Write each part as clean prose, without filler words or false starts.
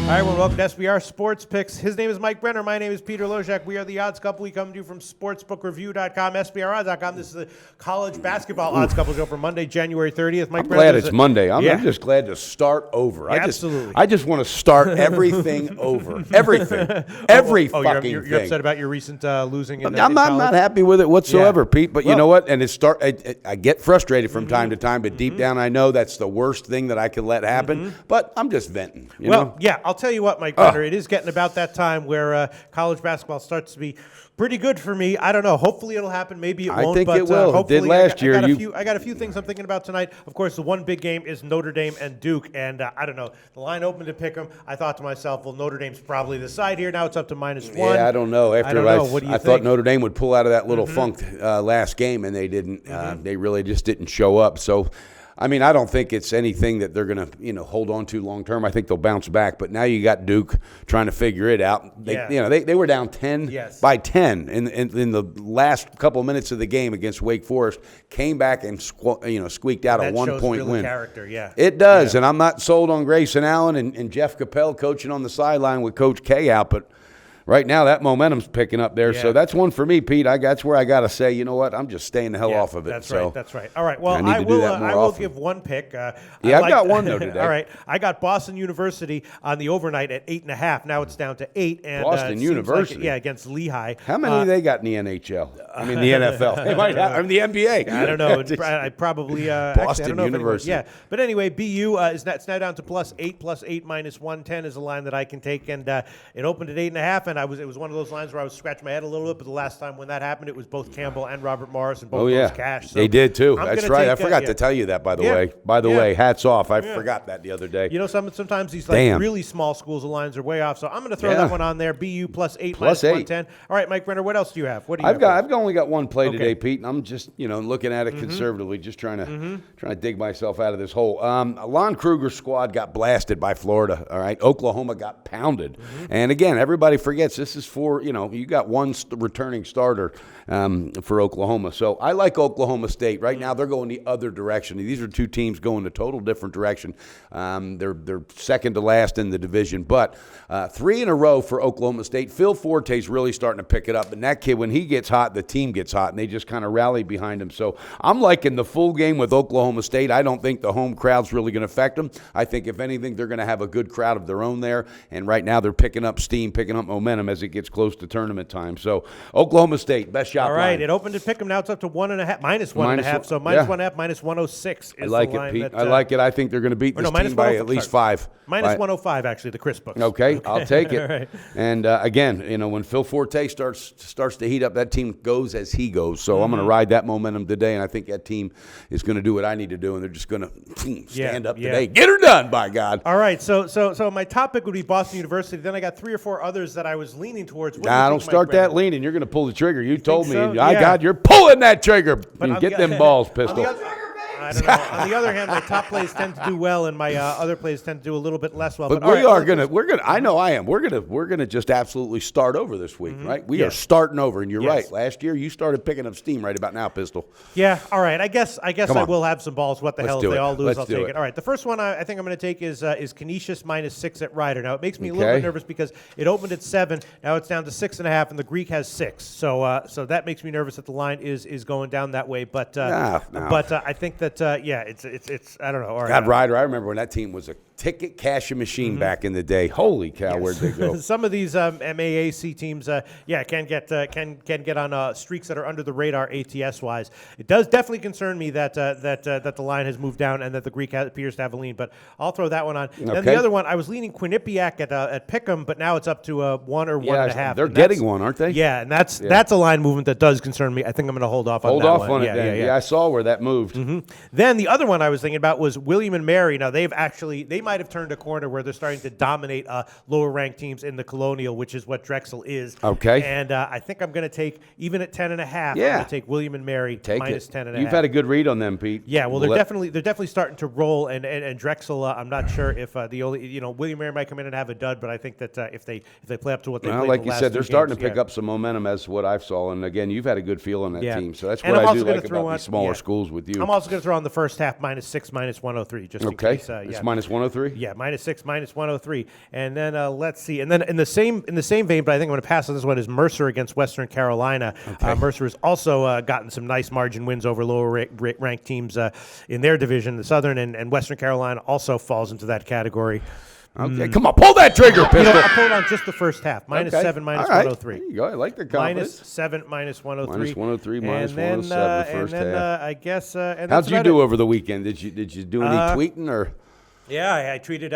All right, well, welcome to SBR Sports Picks. His name is Mike Brenner. My name is Peter Loshak. We are the Odds Couple. We come to you from sportsbookreview.com, SBRodds.com. This is the college basketball Odds Couple show for Monday, January 30th. Mike Brenner. Glad it's Monday. I'm just glad to start over. Absolutely. I just want to start everything over. Everything. Every fucking thing. You're upset about your recent losing in I'm not happy with it whatsoever, Pete. But you know what? And I get frustrated from time to time, but deep down I know that's the worst thing that I can let happen. But I'm just venting. You know? Yeah, I'll tell you what, Mike Brenner, it is getting about that time where college basketball starts to be pretty good for me. I don't know. Hopefully it'll happen. Maybe it won't. I think but, it will. Hopefully, it did last year. I got a few things I'm thinking about tonight. Of course, the one big game is Notre Dame and Duke. And I don't know. The line opened to pick them. I thought to myself, well, Notre Dame's probably the side here. Now it's up to -1. Yeah, I don't know. What do you think? I thought Notre Dame would pull out of that little funk last game, and they didn't. They really just didn't show up. So, I mean, I don't think it's anything that they're going to, hold on to long term. I think they'll bounce back. But now you got Duke trying to figure it out. They were down 10 by 10 in the last couple of minutes of the game against Wake Forest. Came back and squeaked out a 1-point win. Character, yeah. It does, and I'm not sold on Grayson Allen and Jeff Capel coaching on the sideline with Coach K out, but. Right now, that momentum's picking up there, so that's one for me, Pete. That's where I got to say, you know what? I'm just staying the hell off of it. That's right. All right. Well, I will give one pick. I've got one though today. All right. I got Boston University on the overnight at 8.5. Now it's down to 8. And Boston University, against Lehigh. How many they got in the NHL? I mean, the NFL. They might have. I mean, the NBA. I don't know. I probably Boston University. But anyway, BU it's now down to +8. +8 -110 is a line that I can take, and it opened at 8.5, and it was one of those lines where I was scratching my head a little bit. But the last time when that happened, it was both Campbell and Robert Morris, and both those cash. So they did too. That's right. I forgot to tell you that, by the way. By the way, hats off. I forgot that the other day. Sometimes these really small schools, the lines are way off. So I'm going to throw that one on there. BU +8 -110. All right, Mike Brenner, what else do you have? What do you have? I've only got one play today, Pete, and I'm just looking at it conservatively, just trying to dig myself out of this hole. Lon Kruger's squad got blasted by Florida. All right, Oklahoma got pounded, and again, everybody forgets this is for you got one returning starter for Oklahoma. So I like Oklahoma State. Right now they're going the other direction. These are two teams going a total different direction. They're second to last in the division, but 3 in a row for Oklahoma State. Phil Forte's really starting to pick it up, and that kid, when he gets hot, the team gets hot, and they just kind of rally behind him. So I'm liking the full game with Oklahoma State. I don't think the home crowd's really going to affect them. I think if anything, they're going to have a good crowd of their own there, and right now they're picking up steam, picking up momentum as it gets close to tournament time. So Oklahoma State, best shot. All right, line. It opened to pick them. Now it's up to -1.5, -1.5. So -1.5, -106 is I like the line. Pete. I like it. I think they're going to beat this team by at least 5. -105, actually, the Chris books. Okay, I'll take it. Right. And again, when Phil Forte starts to heat up, that team goes as he goes. So I'm going to ride that momentum today, and I think that team is going to do what I need to do, and they're just going to stand up today. Get her done, by God. All right, so my top pick would be Boston University. Then I got 3 or 4 others that I was leaning towards. Don't start that leaning. You're going to pull the trigger. You told me. So? God, you're pulling that trigger. Get them balls, Pistol. I don't know. On the other hand, my top plays tend to do well, and my other plays tend to do a little bit less well. But we're gonna. I know I am. We're gonna just absolutely start over this week, right? We are starting over, and you're right. Last year you started picking up steam right about now, Pistol. Yeah. All right. I guess I will have some balls. What the hell? If they all lose, I'll take it. All right. The first one I think I'm going to take is Canisius -6 at Ryder. Now it makes me a little bit nervous because it opened at 7. Now it's down to 6.5, and the Greek has 6. So that makes me nervous that the line is going down that way. But I think that it's I don't know. All right. God, Ryder, I remember when that team was a ticket cashing machine back in the day. Holy cow, where'd they go? Some of these MAAC teams, can get on streaks that are under the radar ATS wise. It does definitely concern me that the line has moved down and that the Greek appears to have a lean. But I'll throw that one on. Okay. Then the other one, I was leaning Quinnipiac at Pick'em, but now it's up to 1 or 1.5. They're getting one, aren't they? Yeah, and that's a line movement that does concern me. I think I'm going to hold off on that one. Hold off on it then. Yeah, I saw where that moved. Then the other one I was thinking about was William and Mary. Now they might have turned a corner where they're starting to dominate lower ranked teams in the Colonial, which is what Drexel is. Okay. And I think I'm going to take, even at 10.5, I'm going to take William and Mary -10.5. You've had a good read on them, Pete. Yeah, well, they're definitely starting to roll, and Drexel. I'm not sure if William and Mary might come in and have a dud, but I think that if they play up to what they played, like you said, they're starting to pick up some momentum as what I've saw. And again, you've had a good feel on that team, so that's and what I do like about these smaller schools with you. I'm also going to are on the first half, -6, -103. Just in okay. case. It's minus 103. Yeah, -6, -103. And then let's see. And then in the same vein, but I think I'm going to pass on this one, is Mercer against Western Carolina. Okay. Mercer has also gotten some nice margin wins over lower ranked teams in their division. The Southern and Western Carolina also falls into that category. Okay, come on, pull that trigger, Pistol. I'll pull it on just the first half. -7, -103. There you go. I like the confidence. -7, -103. -103, and then, -107 first half. I guess. And how'd you do over the weekend? Did you do any tweeting or? Yeah, I tweeted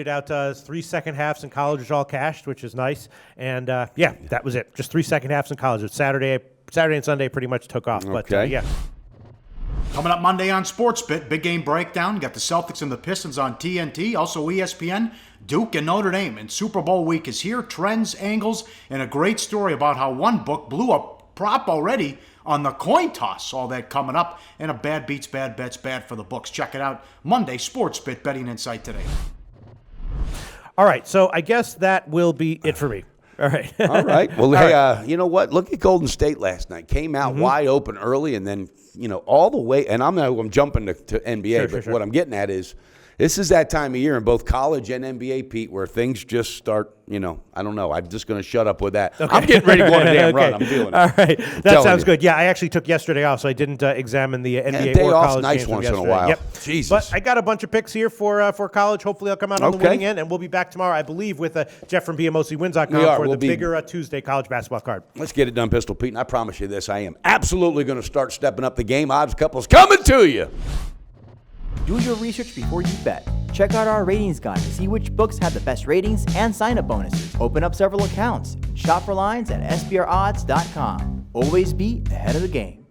out 3 second halves in college, which all cashed, which is nice. And yeah, that was it. Just 3 second halves in college. Saturday and Sunday pretty much took off. Okay. But yeah. Coming up Monday on Sportsbit, big game breakdown. Got the Celtics and the Pistons on TNT. Also ESPN, Duke and Notre Dame. And Super Bowl week is here. Trends, angles, and a great story about how one book blew a prop already on the coin toss. All that coming up. And a bad beats, bad bets, bad for the books. Check it out. Monday, Sportsbit Betting Insight today. All right, so I guess that will be it for me. All right. All right. Well, hey, you know what? Look at Golden State last night. Came out wide open early and then, all the way. And I'm jumping to NBA, but what I'm getting at is this is that time of year in both college and NBA, Pete, where things just start, I don't know. I'm just going to shut up with that. Okay. I'm getting ready to go on a damn run. I'm feeling it. All right. That sounds good. Yeah, I actually took yesterday off, so I didn't examine the NBA or college nice games once yesterday. in a while. Yep. Jesus. But I got a bunch of picks here for college. Hopefully I'll come out on the winning end, and we'll be back tomorrow, I believe, with Jeff from BMOCWins.com for the bigger Tuesday college basketball card. Let's get it done, Pistol Pete, and I promise you this, I am absolutely going to start stepping up the game. Odds couples coming to you. Do your research before you bet. Check out our ratings guide to see which books have the best ratings and sign-up bonuses. Open up several accounts. Shop for lines at SBRodds.com. Always be ahead of the game.